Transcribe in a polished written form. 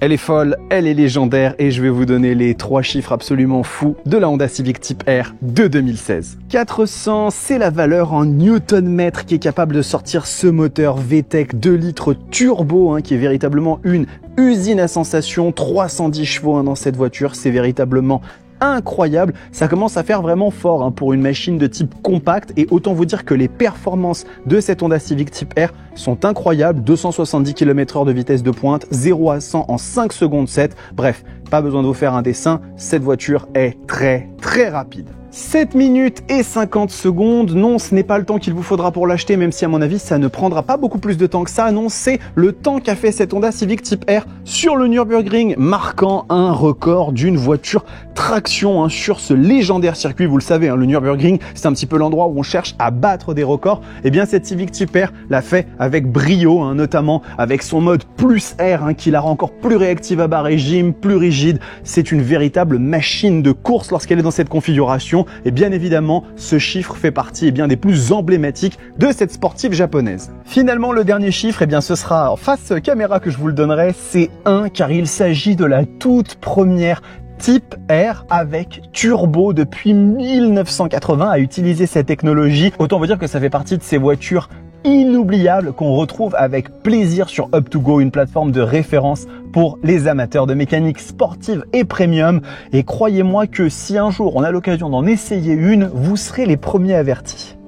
Elle est folle, elle est légendaire et je vais vous donner les 3 chiffres absolument fous de la Honda Civic Type R de 2016. 400, c'est la valeur en Newton-mètre qui est capable de sortir ce moteur VTEC 2 litres turbo qui est véritablement une usine à sensations, 310 chevaux dans cette voiture, c'est véritablement incroyable, ça commence à faire vraiment fort pour une machine de type compact et autant vous dire que les performances de cette Honda Civic Type R sont incroyables, 270 km/h de vitesse de pointe, 0 à 100 en 5 secondes 7, bref, pas besoin de vous faire un dessin, cette voiture est très rapide. 7 minutes et 50 secondes, non ce n'est pas le temps qu'il vous faudra pour l'acheter, même si à mon avis ça ne prendra pas beaucoup plus de temps que ça, non c'est le temps qu'a fait cette Honda Civic Type R sur le Nürburgring, marquant un record d'une voiture traction sur ce légendaire circuit, vous le savez, le Nürburgring c'est un petit peu l'endroit où on cherche à battre des records, et bien cette Civic Type R l'a fait avec brio, notamment avec son mode plus R qui la rend encore plus réactive à bas régime, plus rigide, c'est une véritable machine de course lorsqu'elle est dans cette configuration. Et bien évidemment, ce chiffre fait partie des plus emblématiques de cette sportive japonaise. Finalement, le dernier chiffre, ce sera en face caméra que je vous le donnerai, c'est 1, car il s'agit de la toute première Type R avec turbo depuis 1980 à utiliser cette technologie. Autant vous dire que ça fait partie de ces voitures inoubliables qu'on retrouve avec plaisir sur Up2Go, une plateforme de référence pour les amateurs de mécanique sportive et premium. Et croyez-moi que si un jour on a l'occasion d'en essayer une, vous serez les premiers avertis.